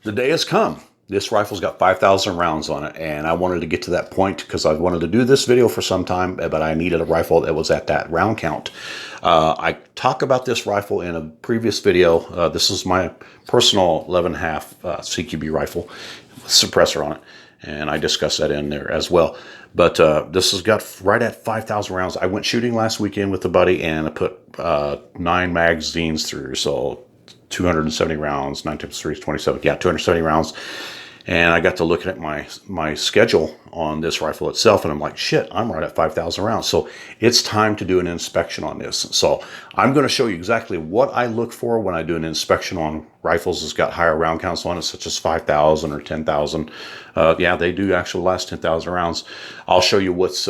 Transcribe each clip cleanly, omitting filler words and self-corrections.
The day has come. This rifle's got 5,000 rounds on it, and I wanted to get to that point because I wanted to do this video for some time, but I needed a rifle that was at that round count. I talk about this rifle in a previous video. This is my personal 11.5 CQB rifle with suppressor on it, and I discussed that in there as well. But this has got right at 5,000 rounds. I went shooting last weekend with a buddy, and I put 9 magazines through, so 270 rounds, 9 times 3 is 27. Yeah, 270 rounds. And I got to looking at my schedule on this rifle itself, and I'm like, shit, I'm right at 5,000 rounds. So it's time to do an inspection on this. So I'm going to show you exactly what I look for when I do an inspection on rifles that's got higher round counts on it, such as 5,000 or 10,000. Yeah, they do actually last 10,000 rounds. I'll show you what's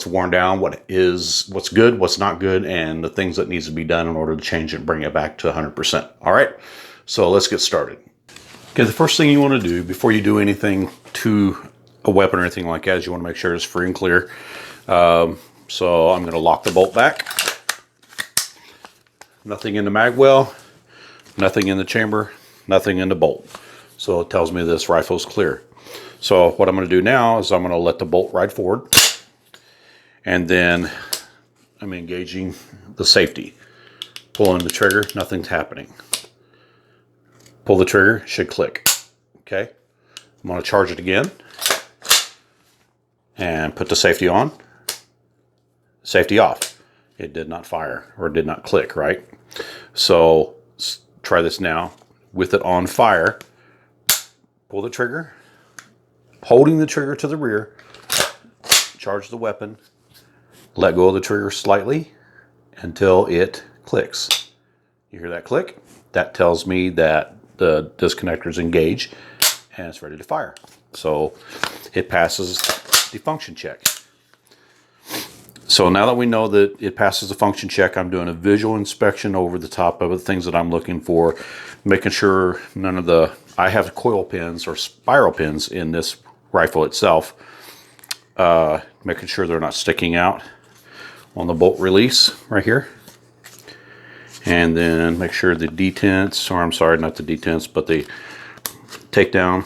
worn down, what's good, what's not good, and the things that needs to be done in order to change it and bring it back to 100%. All right, so let's get started. Okay, the first thing you want to do before you do anything to a weapon or anything like that is you want to make sure it's free and clear. So I'm going to lock the bolt back. Nothing in the mag well, nothing in the chamber, nothing in the bolt. So it tells me this rifle is clear. So what I'm going to do now is I'm going to let the bolt ride forward, and then I'm engaging the safety. Pulling the trigger, nothing's happening. Pull the trigger, should click. Okay, I'm going to charge it again and put the safety on. Safety off. It did not fire or did not click, right? So let's try this now with it on fire. Pull the trigger, holding the trigger to the rear, charge the weapon, let go of the trigger slightly until it clicks. You hear that click? That tells me that the disconnector is engaged and it's ready to fire. So it passes the function check. So now that we know that it passes the function check, I'm doing a visual inspection over the top of the things that I'm looking for, making sure none of the, I have coil pins or spiral pins in this rifle itself, making sure they're not sticking out on the bolt release right here. And then make sure the detents, or I'm sorry, not the detents, but the takedown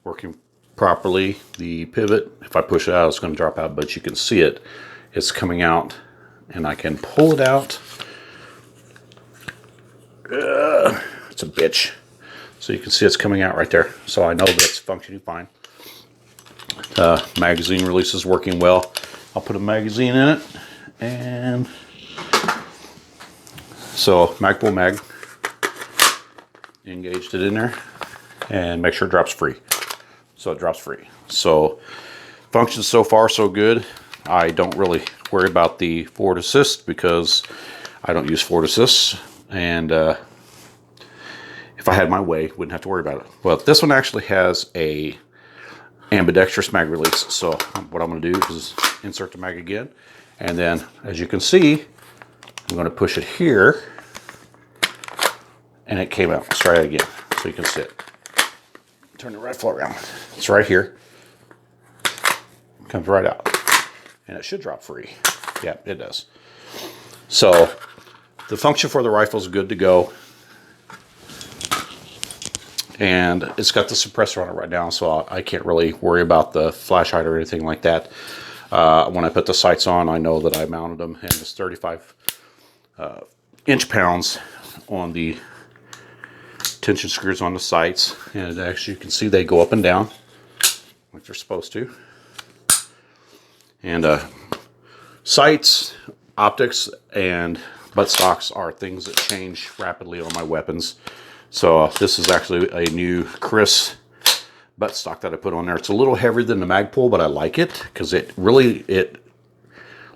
working properly. The pivot, if I push it out, it's going to drop out, but you can see it. It's coming out, and I can pull it out. It's a bitch. So you can see it's coming out right there. So I know that's functioning fine. Magazine release is working well. I'll put a magazine in it, and so Magpul mag, engaged it in there, and make sure it drops free. So it drops free. So functions so far so good. I don't really worry about the forward assist because I don't use forward assist, and if I had my way, wouldn't have to worry about it. Well, this one actually has a ambidextrous mag release. So what I'm going to do is insert the mag again, and then as you can see, I'm going to push it here, and it came out. Let's try it again so you can see it. Turn the rifle around. It's right here. Comes right out. And it should drop free. Yeah, it does. So the function for the rifle is good to go. And it's got the suppressor on it right now, so I can't really worry about the flash height or anything like that. When I put the sights on, I know that I mounted them, and it's 35 inch-pounds on the tension screws on the sights, and as you can see, they go up and down like they're supposed to. And sights, optics, and butt stocks are things that change rapidly on my weapons. So this is actually a new Chris butt stock that I put on there. It's a little heavier than the Magpul, but I like it because it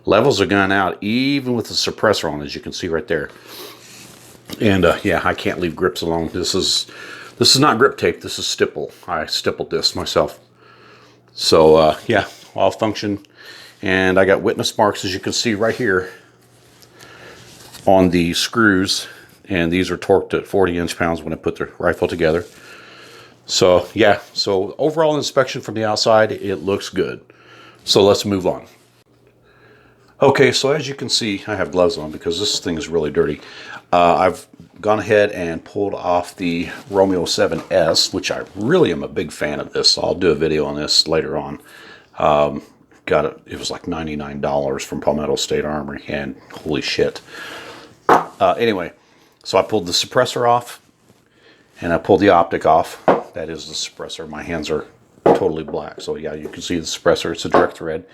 levels the gun out even with the suppressor on, as you can see right there. And yeah, I can't leave grips alone. This is not grip tape. This is stipple. I stippled this myself. So yeah, all function. And I got witness marks, as you can see right here, on the screws. And these are torqued at 40 inch-pounds when I put the rifle together. So yeah, so overall inspection from the outside, it looks good. So let's move on. Okay, so as you can see, I have gloves on because this thing is really dirty. I've gone ahead and pulled off the Romeo 7S, which I really am a big fan of this. So I'll do a video on this later on. Got it. It was like $99 from Palmetto State Armory, and holy shit. Anyway, so I pulled the suppressor off, and I pulled the optic off. That is the suppressor. My hands are totally black. So yeah, you can see the suppressor. It's a direct thread.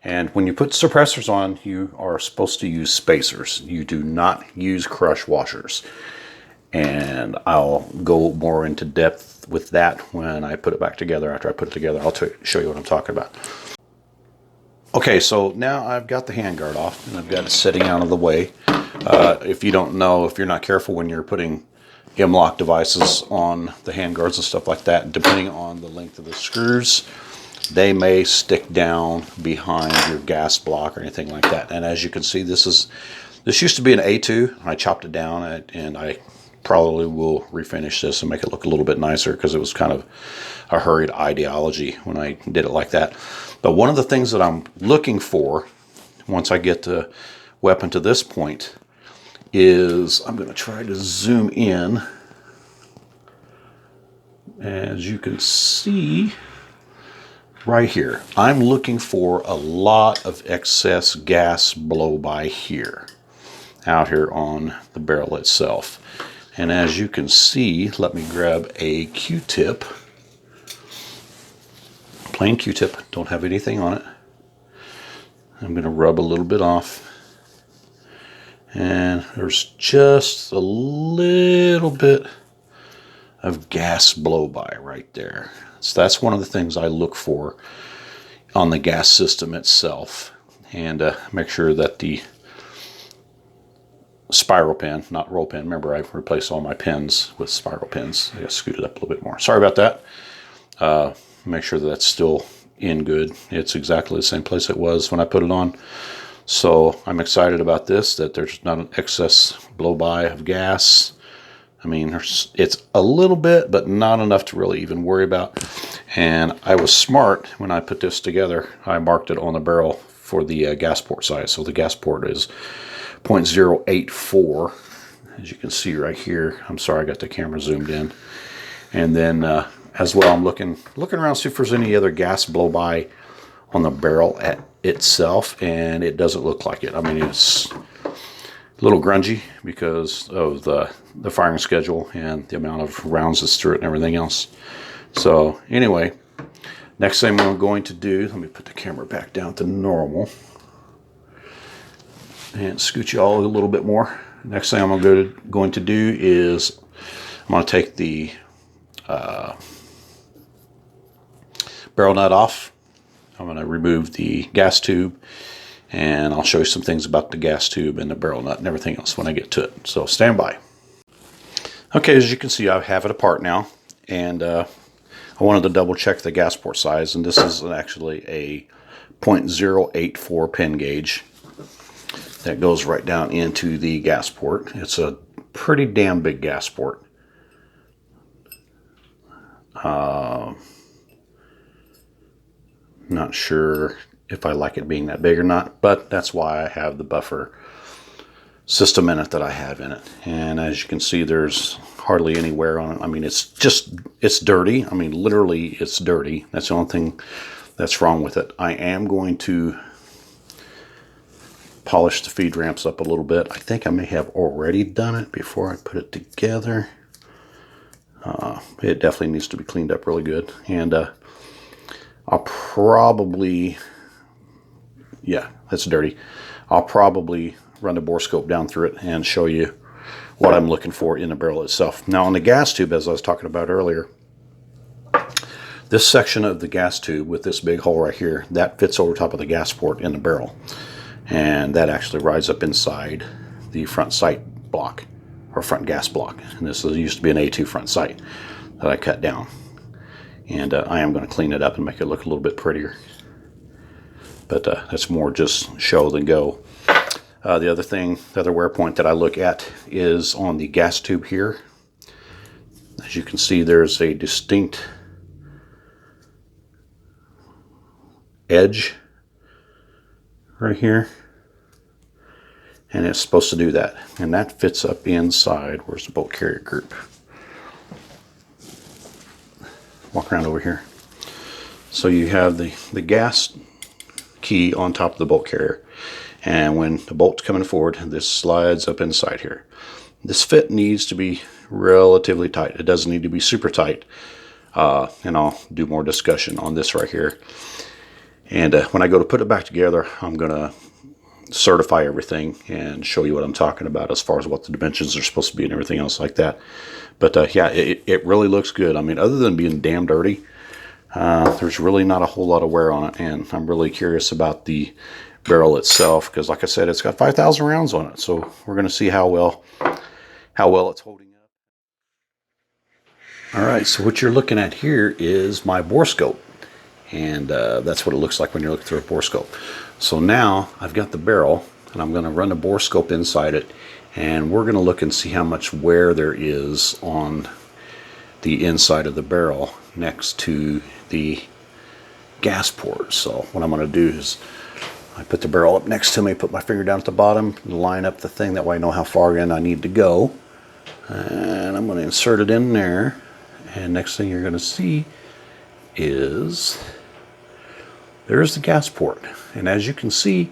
And when you put suppressors on, you are supposed to use spacers. You do not use crush washers. And I'll go more into depth with that when I put it back together. After I put it together, I'll show you what I'm talking about. Okay, so now I've got the handguard off, and I've got it sitting out of the way. If you don't know, if you're not careful when you're putting M-lock devices on the handguards and stuff like that, depending on the length of the screws, they may stick down behind your gas block or anything like that. And as you can see, this used to be an A2. I chopped it down, and I probably will refinish this and make it look a little bit nicer because it was kind of a hurried ideology when I did it like that. But one of the things that I'm looking for once I get the weapon to this point is, I'm going to try to zoom in. As you can see right here, I'm looking for a lot of excess gas blow by here, out here on the barrel itself. And as you can see, let me grab a Q-tip. Plain Q-tip, don't have anything on it. I'm going to rub a little bit off. And there's just a little bit of gas blow by right there. So that's one of the things I look for on the gas system itself. And make sure that the spiral pin, not roll pin. Remember, I've replaced all my pins with spiral pins. I got to scoot it up a little bit more. Sorry about that. Make sure that that's still in good. It's exactly the same place it was when I put it on. So I'm excited about this, that there's not an excess blow by of gas. I mean, it's a little bit, but not enough to really even worry about. And I was smart when I put this together. I marked it on the barrel for the gas port size. So the gas port is 0.084, as you can see right here. I'm sorry, I got the camera zoomed in. And then as well, I'm looking around to see if there's any other gas blow by on the barrel itself, and it doesn't look like it. I mean, it's a little grungy because of the firing schedule and the amount of rounds that's through it and everything else. So anyway, next thing I'm going to do, let me put the camera back down to normal and scoot you all a little bit more. Next thing I'm going to do is I'm going to take the barrel nut off. I'm going to remove the gas tube, and I'll show you some things about the gas tube and the barrel nut and everything else when I get to it. So stand by. Okay, as you can see, I have it apart now, and I wanted to double check the gas port size, and this is actually a 0.084 pin gauge that goes right down into the gas port. It's a pretty damn big gas port. Not sure if I like it being that big or not, but that's why I have the buffer system in it that I have in it. And as you can see, there's hardly any wear on it. I mean, it's dirty. I mean, literally, it's dirty. That's the only thing that's wrong with it. I am going to polish the feed ramps up a little bit. I think I may have already done it before I put it together. It definitely needs to be cleaned up really good. And I'll probably, yeah, that's dirty. I'll probably run the bore scope down through it and show you what I'm looking for in the barrel itself. Now on the gas tube, as I was talking about earlier, this section of the gas tube with this big hole right here, that fits over top of the gas port in the barrel. And that actually rides up inside the front sight block, or front gas block. And this used to be an A2 front sight that I cut down. And I am going to clean it up and make it look a little bit prettier. But that's more just show than go. The other wear point that I look at is on the gas tube here. As you can see, there's a distinct edge right here. and it's supposed to do that. And that fits up inside. Where's the bolt carrier group? Walk around over here. So you have the gas key on top of the bolt carrier, and when the bolt's coming forward, this slides up inside here. This fit needs to be relatively tight. It doesn't need to be super tight, and I'll do more discussion on this right here. And when I go to put it back together, I'm gonna certify everything and show you what I'm talking about as far as what the dimensions are supposed to be and everything else like that. But yeah, it really looks good. I mean, other than being damn dirty, there's really not a whole lot of wear on it, and I'm really curious about the barrel itself, because like I said, it's got 5,000 rounds on it, so we're going to see how well it's holding up. All right, so what you're looking at here is my bore scope, and that's what it looks like when you're looking through a bore scope. So now I've got the barrel, and I'm going to run the bore scope inside it, and we're going to look and see how much wear there is on the inside of the barrel next to the gas port. So what I'm going to do is I put the barrel up next to me, put my finger down at the bottom, line up the thing, that way I know how far in I need to go, and I'm going to insert it in there. And next thing you're going to see is there's the gas port, and as you can see,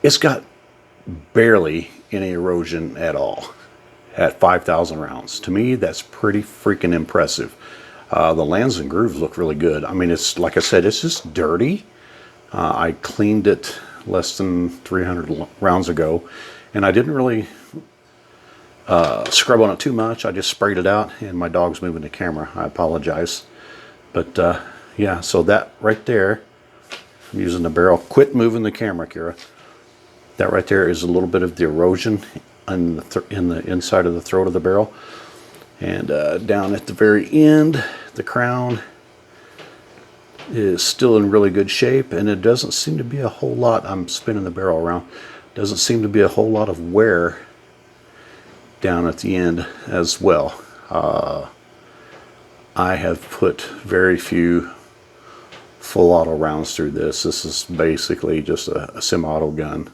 it's got barely any erosion at all at 5,000 rounds. To me, that's pretty freaking impressive. The lands and grooves look really good. I mean, it's like I said, it's just dirty. I cleaned it less than 300 rounds ago, and I didn't really scrub on it too much. I just sprayed it out, and my dog's moving the camera. I apologize. But yeah, so that right there, I'm using the barrel. Quit moving the camera, Kira. That right there is a little bit of the erosion in the inside of the throat of the barrel. And down at the very end, the crown is still in really good shape, and it doesn't seem to be a whole lot, I'm spinning the barrel around, doesn't seem to be a whole lot of wear down at the end as well. I have put very few full auto rounds through this. This is basically just a semi-auto gun.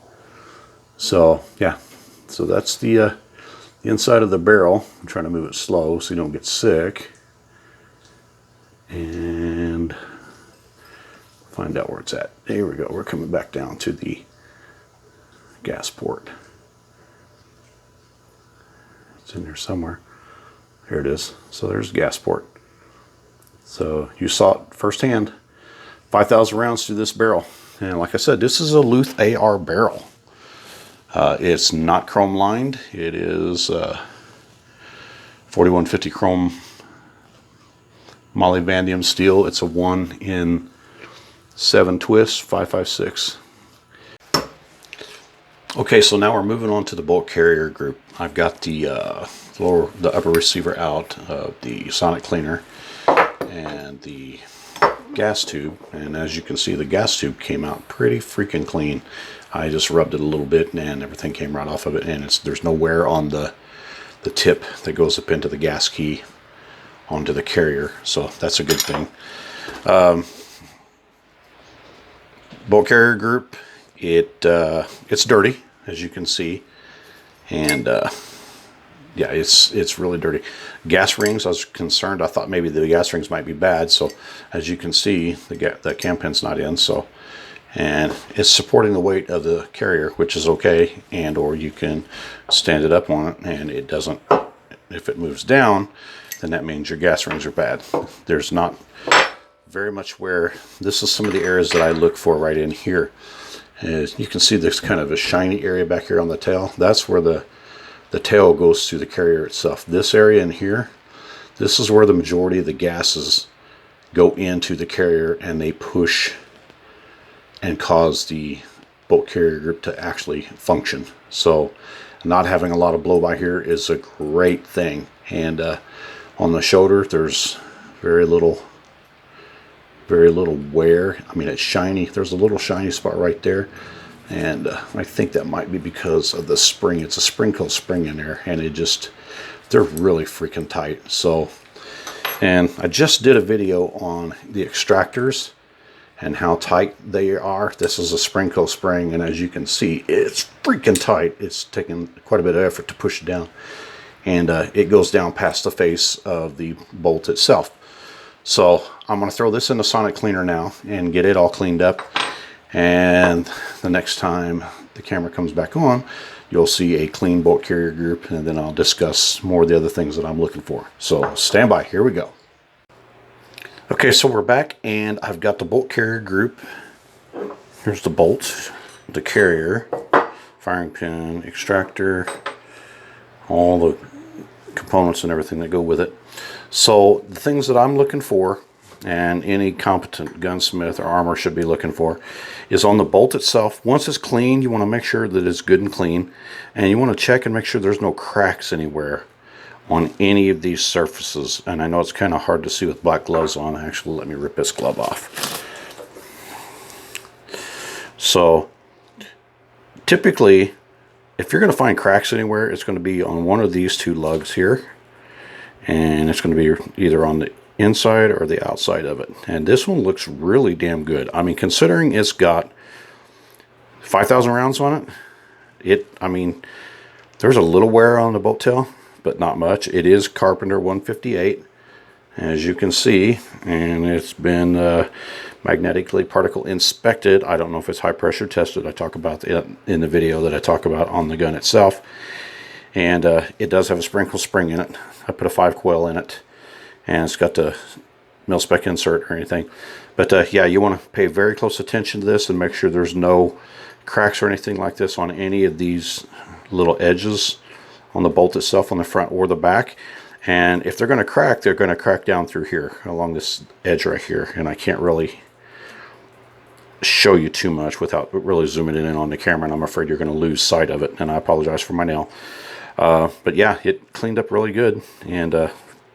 So yeah, so that's the inside of the barrel. I'm trying to move it slow so you don't get sick. And find out where it's at. There we go. We're coming back down to the gas port. It's in there somewhere. Here it is. So there's the gas port. So you saw it firsthand. 5,000 rounds through this barrel. And like I said, this is a Luth AR barrel. It's not chrome lined. It is 4150 chrome molybdenum steel. It's a 1 in 7 twist, 556. Okay, so now we're moving on to the bolt carrier group. I've got the upper receiver out of the sonic cleaner and the gas tube, and as you can see, the gas tube came out pretty freaking clean. I just rubbed it a little bit and everything came right off of it, and there's no wear on the tip that goes up into the gas key onto the carrier, so that's a good thing. Bolt carrier group, it's dirty, as you can see, and yeah, it's really dirty. Gas rings, I was concerned. I thought maybe the gas rings might be bad. So as you can see, the cam pin's not in. So, and it's supporting the weight of the carrier, which is okay. And or you can stand it up on it, and it doesn't. If it moves down, then that means your gas rings are bad. There's not very much wear. This is some of the areas that I look for right in here. As you can see, there's kind of a shiny area back here on the tail. That's where the tail goes to the carrier itself. This area in here, this is where the majority of the gases go into the carrier, and they push and cause the bolt carrier group to actually function. So not having a lot of blow by here is a great thing. And on the shoulder, there's very little wear. I mean, it's shiny. There's a little shiny spot right there. And I think that might be because of the spring. It's a spring-coat spring in there, and they're really freaking tight. So, and I just did a video on the extractors and how tight they are. This is a Springco spring, and as you can see, it's freaking tight. It's taken quite a bit of effort to push it down, and it goes down past the face of the bolt itself. So I'm going to throw this in the sonic cleaner now and get it all cleaned up, and the next time the camera comes back on, you'll see a clean bolt carrier group, and then I'll discuss more of the other things that I'm looking for. So stand by, here we go. Okay, so we're back, and I've got the bolt carrier group. Here's the bolt, the carrier, firing pin, extractor, all the components and everything that go with it. So the things that I'm looking for, and any competent gunsmith or armor should be looking for, is on the bolt itself. Once it's clean, you want to make sure that it's good and clean, and you want to check and make sure there's no cracks anywhere on any of these surfaces. And I know it's kind of hard to see with black gloves on. Actually, let me rip this glove off. So typically, if you're going to find cracks anywhere, it's going to be on one of these two lugs here, and it's going to be either on the inside or the outside of it. And this one looks really damn good. I mean, considering it's got 5,000 rounds on it, I mean, there's a little wear on the bolt tail, but not much. It is Carpenter 158, as you can see, and it's been magnetically particle inspected. I don't know if it's high pressure tested. I talk about it in the video that I talk about on the gun itself. And it does have a Springco spring in it. I put a 5 coil in it, and it's got the mil-spec insert or anything. But yeah, you want to pay very close attention to this and make sure there's no cracks or anything like this on any of these little edges on the bolt itself, on the front or the back. And if they're going to crack, they're going to crack down through here along this edge right here, and I can't really show you too much without really zooming in on the camera, and I'm afraid you're going to lose sight of it, and I apologize for my nail. But yeah, it cleaned up really good, and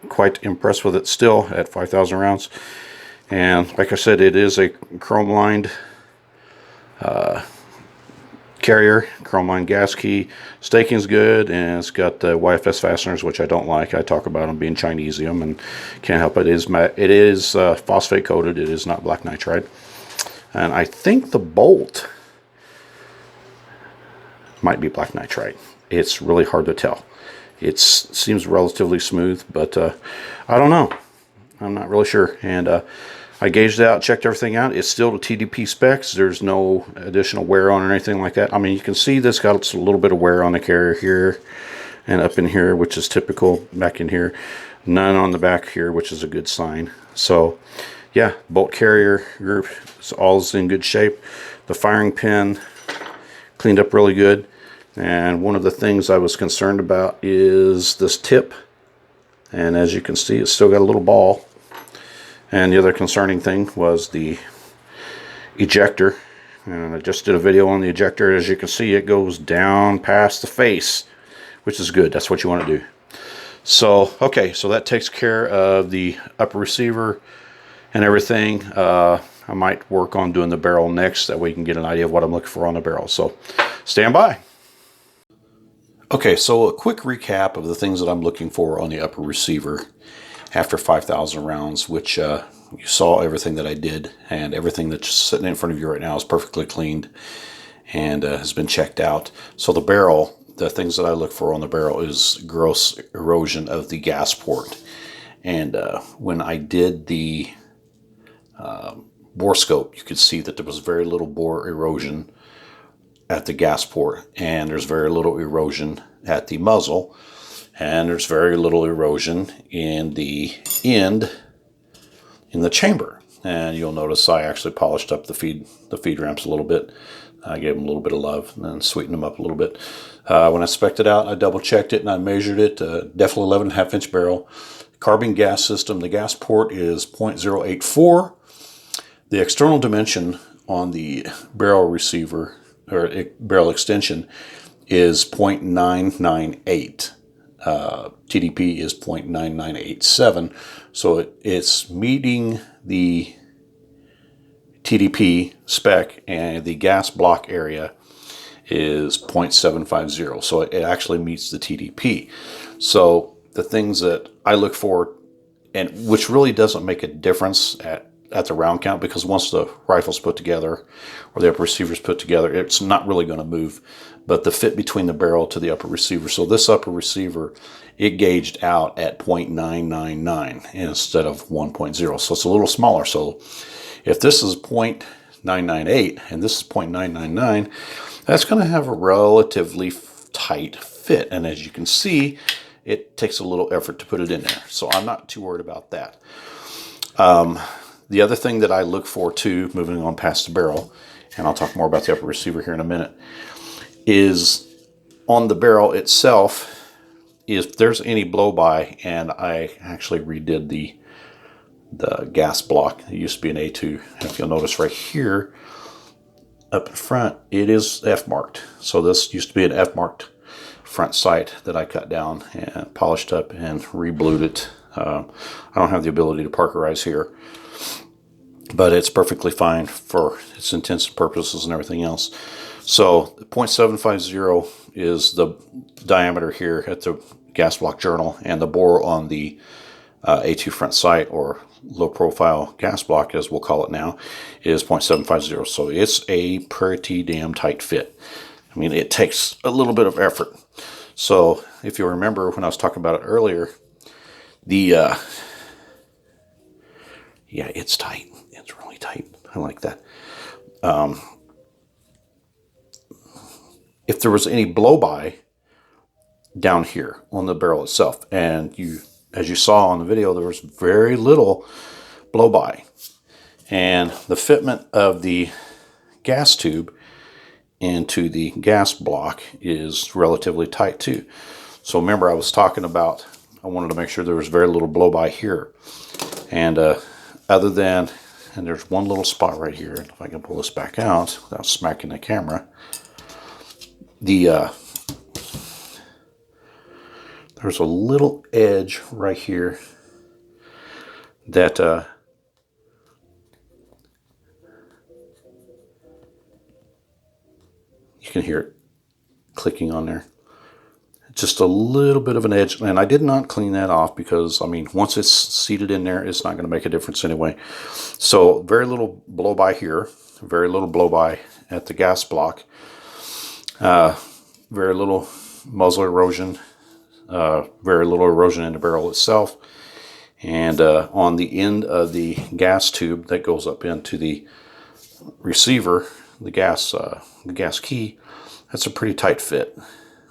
quite impressed with it still at 5,000 rounds. And like I said, it is a chrome lined carrier, chrome lined gas key. Staking's good, and it's got the YFS fasteners, which I don't like. I talk about them being Chinesium, and can't help it. It is phosphate coated. It is not black nitride. And I think the bolt might be black nitride. It's really hard to tell. It seems relatively smooth, but I don't know. I'm not really sure. And I gauged it out, checked everything out. It's still the TDP specs. There's no additional wear on or anything like that. I mean, you can see this got a little bit of wear on the carrier here and up in here, which is typical. Back in here, none on the back here, which is a good sign. So yeah, bolt carrier group is all in good shape. The firing pin cleaned up really good. And one of the things I was concerned about is this tip. And as you can see, it's still got a little ball. And the other concerning thing was the ejector. And I just did a video on the ejector. As you can see, it goes down past the face, which is good. That's what you want to do. So, okay, so that takes care of the upper receiver and everything. I might work on doing the barrel next. That way you can get an idea of what I'm looking for on the barrel. So, stand by. Okay, so a quick recap of the things that I'm looking for on the upper receiver after 5,000 rounds, which you saw everything that I did, and everything that's sitting in front of you right now is perfectly cleaned and has been checked out. So the barrel, the things that I look for on the barrel is gross erosion of the gas port. And when I did the bore scope, you could see that there was very little bore erosion at the gas port, and there's very little erosion at the muzzle, and there's very little erosion in the end in the chamber. And you'll notice I actually polished up the feed ramps a little bit. I gave them a little bit of love and then sweetened them up a little bit. When I spec'd it out, I double checked it and I measured it. Definitely 11.5 inch barrel. Carbon gas system. The gas port is 0.084. The external dimension on the barrel receiver or barrel extension is 0.998. TDP is 0.9987. So it's meeting the TDP spec, and the gas block area is 0.750. So it actually meets the TDP. So the things that I look for, and which really doesn't make a difference at at the round count, because once the rifle's put together or the upper receiver's put together, it's not really going to move. But the fit between the barrel to the upper receiver. So this upper receiver, it gauged out at 0.999 instead of 1.0. So it's a little smaller. So if this is 0.998 and this is 0.999, that's going to have a relatively tight fit. And as you can see, it takes a little effort to put it in there. So I'm not too worried about that. The other thing that I look for too, moving on past the barrel, and I'll talk more about the upper receiver here in a minute, is on the barrel itself, if there's any blow-by, and I actually redid the gas block. It used to be an A2. And if you'll notice right here, up in front, it is F-marked. So this used to be an F-marked front sight that I cut down and polished up and re-blued it. I don't have the ability to parkerize here, but it's perfectly fine for its intents and purposes and everything else. So 0.750 is the diameter here at the gas block journal, and the bore on the A2 front sight, or low profile gas block as we'll call it now, is 0.750. So it's a pretty damn tight fit. I mean, it takes a little bit of effort. So if you remember when I was talking about it earlier, yeah, it's tight. It's really tight. I like that. If there was any blow-by down here on the barrel itself, and as you saw on the video, there was very little blow-by, and the fitment of the gas tube into the gas block is relatively tight too. So remember, I was talking about, I wanted to make sure there was very little blow-by here, and other than, and there's one little spot right here, if I can pull this back out without smacking the camera, there's a little edge right here that you can hear it clicking on there. Just a little bit of an edge, and I did not clean that off because, I mean, once it's seated in there, it's not going to make a difference anyway. So very little blow-by here, very little blow-by at the gas block, very little muzzle erosion, very little erosion in the barrel itself, and on the end of the gas tube that goes up into the receiver, the gas key, that's a pretty tight fit,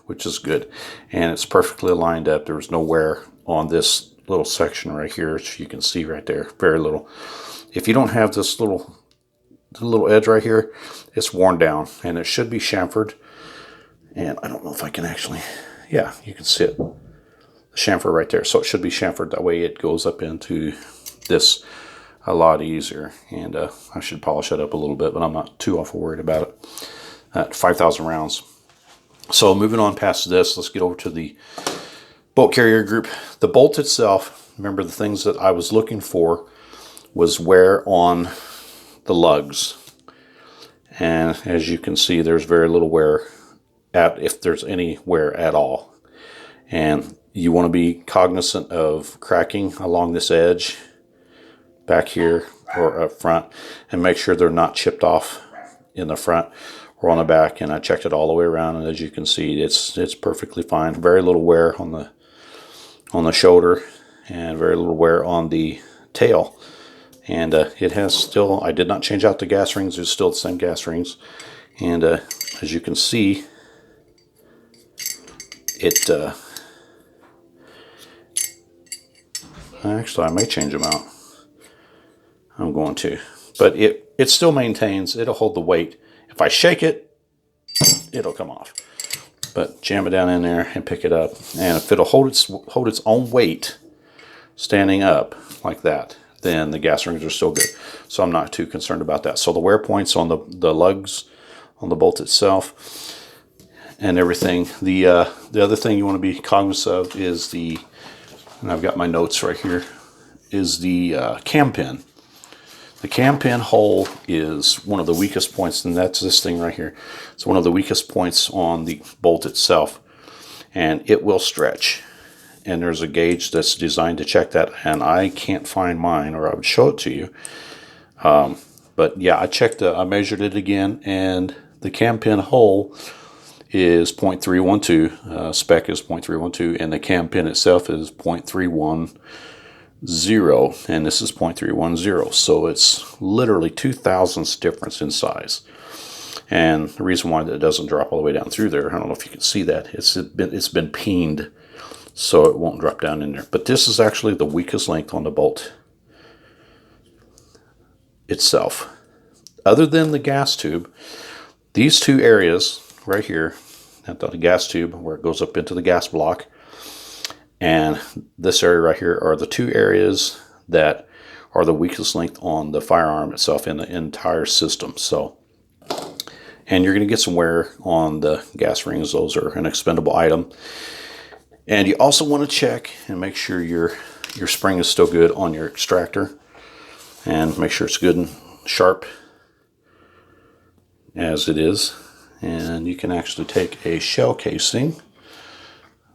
which is good, and it's perfectly lined up. There was no wear on this little section right here, which you can see right there, very little. If you don't have this little edge right here, it's worn down, and it should be chamfered. And I don't know if I can actually, yeah, you can see it, the chamfer right there. So it should be chamfered, that way it goes up into this a lot easier. And I should polish it up a little bit, but I'm not too awful worried about it. At 5,000 rounds. So moving on past this, let's get over to the bolt carrier group. The bolt itself, remember the things that I was looking for was wear on the lugs. And as you can see, there's very little wear, if there's any wear at all. And you want to be cognizant of cracking along this edge back here or up front, and make sure they're not chipped off in the front or on the back. And I checked it all the way around, and as you can see, it's perfectly fine. Very little wear on the shoulder, and very little wear on the tail. And it has still, I did not change out the gas rings, there's still the same gas rings. And as you can see, it actually I may change them out. I'm going to, but it still maintains, it'll hold the weight. If I shake it, it'll come off. But jam it down in there and pick it up, and if it'll hold its own weight standing up like that, then the gas rings are still good. So I'm not too concerned about that. So the wear points on the lugs, on the bolt itself, and everything. The other thing you want to be cognizant of is and I've got my notes right here, is the cam pin. The cam pin hole is one of the weakest points, and that's this thing right here. It's one of the weakest points on the bolt itself, and it will stretch. And there's a gauge that's designed to check that, and I can't find mine, or I would show it to you. But yeah, I measured it again, and the cam pin hole is 0.312, spec is 0.312, and the cam pin itself is 0.310, and this is 0.310, so it's literally 2 thousandths difference in size. And the reason why that doesn't drop all the way down through there, I don't know if you can see that, it's been peened, so it won't drop down in there. But this is actually the weakest length on the bolt itself. Other than the gas tube, these two areas right here, at the gas tube where it goes up into the gas block, and this area right here are the two areas that are the weakest length on the firearm itself in the entire system. So, and you're going to get some wear on the gas rings. Those are an expendable item. And you also want to check and make sure your spring is still good on your extractor, and make sure it's good and sharp as it is. And you can actually take a shell casing.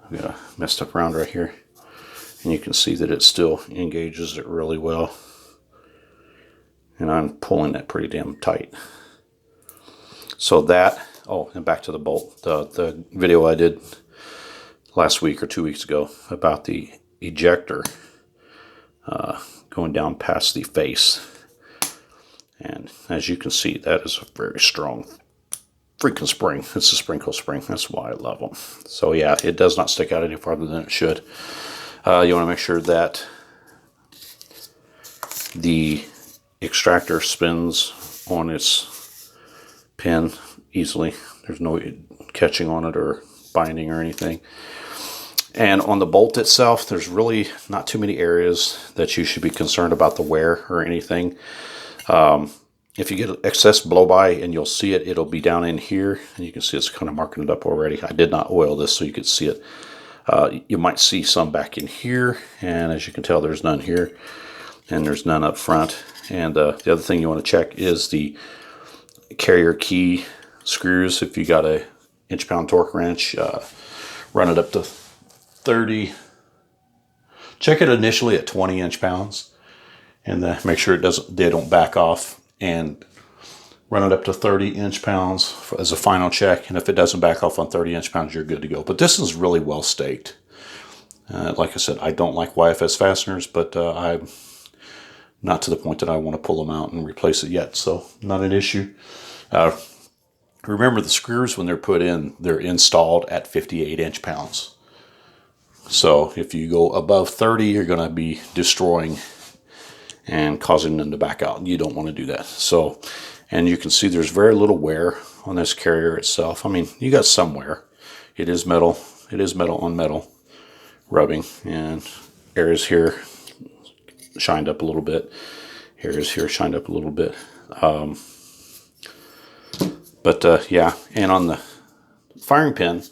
I've got a messed up round right here, and you can see that it still engages it really well. And I'm pulling that pretty damn tight. So that, oh, and back to the bolt. The video I did last week or 2 weeks ago about the ejector going down past the face. And as you can see, that is a very strong freaking spring. It's a sprinkle spring. That's why I love them. So yeah, it does not stick out any farther than it should. You want to make sure that the extractor spins on its pin easily. There's no catching on it or binding or anything. And on the bolt itself, there's really not too many areas that you should be concerned about the wear or anything. If you get excess blow by, and you'll see it, it'll be down in here, and you can see it's kind of marking it up already. I did not oil this so you could see it. You might see some back in here, and as you can tell, there's none here, and there's none up front. And the other thing you want to check is the carrier key screws. If you got a inch-pound torque wrench, run it up to 30. Check it initially at 20 inch-pounds, and make sure they don't back off, and run it up to 30 inch-pounds as a final check. And if it doesn't back off on 30 inch-pounds, you're good to go. But this is really well staked. Like I said, I don't like YFS fasteners, but I'm not to the point that I want to pull them out and replace it yet, so not an issue. Remember, the screws, when they're put in, they're installed at 58 inch-pounds. So if you go above 30, you're going to be destroying and causing them to back out. You don't want to do that. So, and you can see there's very little wear on this carrier itself. I mean, you got some wear. It is metal. It is metal on metal rubbing, and areas here shined up a little bit. Areas here shined up a little bit. Yeah, and on the firing pin,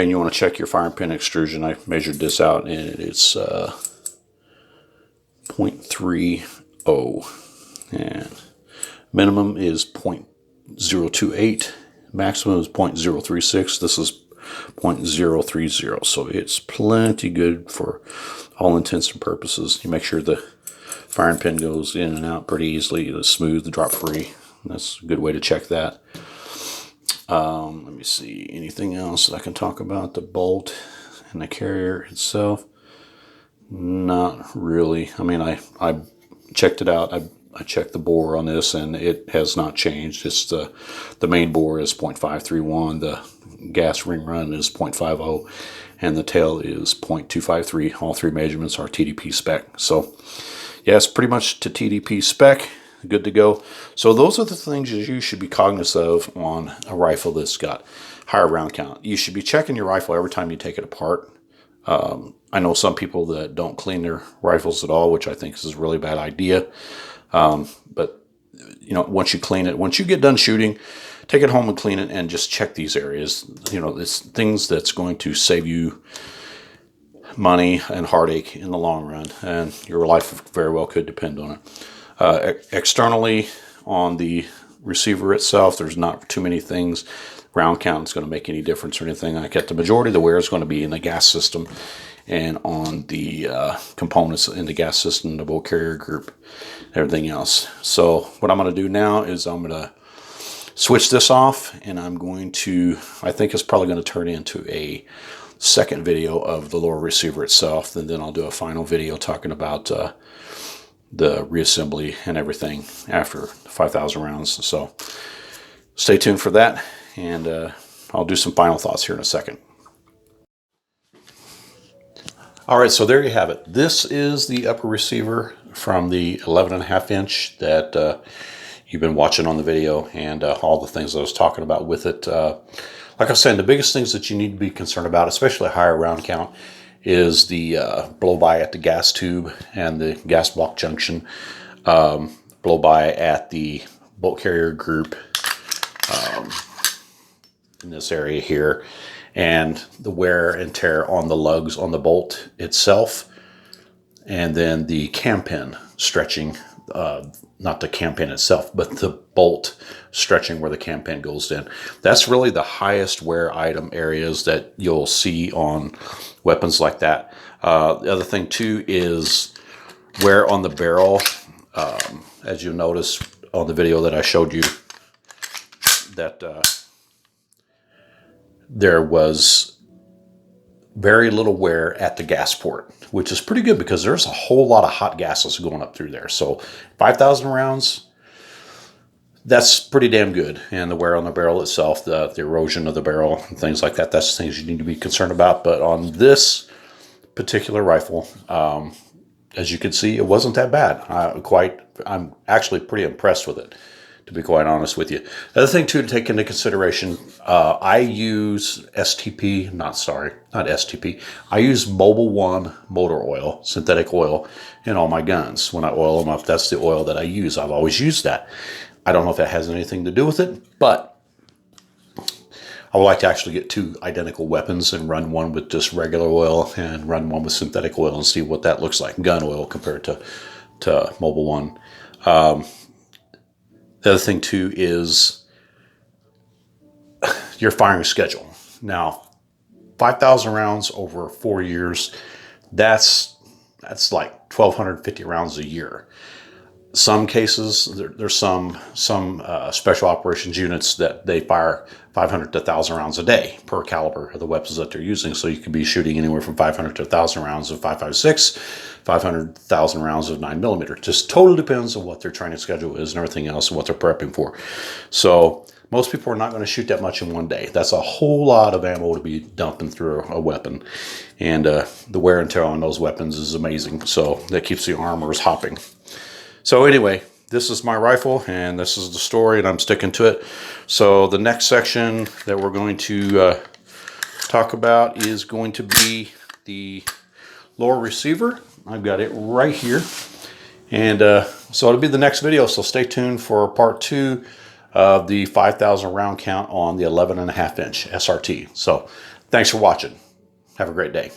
you want to check your firing pin extrusion. I measured this out, and it's 0.30, and minimum is 0.028, maximum is 0.036. This is 0.030, so it's plenty good for all intents and purposes. You make sure the firing pin goes in and out pretty easily, it's smooth, drop free. That's a good way to check that. Let me see, anything else that I can talk about? The bolt and the carrier itself? Not really. I mean, I checked it out. I checked the bore on this, and it has not changed. It's the main bore is 0.531, the gas ring run is 0.50, and the tail is 0.253. All three measurements are TDP spec. So yeah, it's pretty much to TDP spec. Good to go. So those are the things that you should be cognizant of on a rifle that's got higher round count. You should be checking your rifle every time you take it apart. I know some people that don't clean their rifles at all, which I think is a really bad idea. But you know, once you clean it, once you get done shooting, take it home and clean it, and just check these areas. You know, it's things that's going to save you money and heartache in the long run, and your life very well could depend on it. Externally on the receiver itself, there's not too many things. round count is going to make any difference or anything like that. The majority of the wear is going to be in the gas system and on the components in the gas system, the bolt carrier group, everything else. So what I'm going to do now is I'm going to switch this off, and I'm going to, I think it's probably going to turn into a second video of the lower receiver itself, and then I'll do a final video talking about the reassembly and everything after 5,000 rounds. So stay tuned for that, and I'll do some final thoughts here in a second. All right, so there you have it. This is the upper receiver from the 11.5 inch that you've been watching on the video, and all the things I was talking about with it. Like I was saying, the biggest things that you need to be concerned about, especially a higher round count, is the blow-by at the gas tube and the gas block junction, blow-by at the bolt carrier group in this area here, and the wear and tear on the lugs on the bolt itself, and then the cam pin stretching, not the cam pin itself, but the bolt stretching where the cam pin goes in. That's really the highest wear item areas that you'll see on weapons like that. The other thing too is wear on the barrel. As you'll notice on the video that I showed you, that there was very little wear at the gas port, which is pretty good because there's a whole lot of hot gases going up through there. So 5,000 rounds, that's pretty damn good. And the wear on the barrel itself, the erosion of the barrel and things like that, that's things you need to be concerned about. But on this particular rifle, as you can see, it wasn't that bad. I'm actually pretty impressed with it, to be quite honest with you. The other thing too to take into consideration, I use not STP. I use Mobil 1 motor oil, synthetic oil, in all my guns. When I oil them up, that's the oil that I use. I've always used that. I don't know if that has anything to do with it, but I would like to actually get two identical weapons and run one with just regular oil and run one with synthetic oil and see what that looks like, gun oil compared to Mobil 1. The other thing too is your firing schedule. Now, 5,000 rounds over 4 years, that's like 1,250 rounds a year. Some cases, there's some special operations units that they fire 500 to 1,000 rounds a day per caliber of the weapons that they're using. So you could be shooting anywhere from 500 to 1,000 rounds of 5.56, 500,000 rounds of 9mm. Just totally depends on what their training schedule is and everything else and what they're prepping for. So most people are not going to shoot that much in one day. That's a whole lot of ammo to be dumping through a weapon. And the wear and tear on those weapons is amazing. So that keeps the armors hopping. So anyway, this is my rifle, and this is the story, and I'm sticking to it. So the next section that we're going to talk about is going to be the lower receiver. I've got it right here. And so it'll be the next video, so stay tuned for part 2 of the 5,000 round count on the 11.5 inch SRT. So thanks for watching. Have a great day.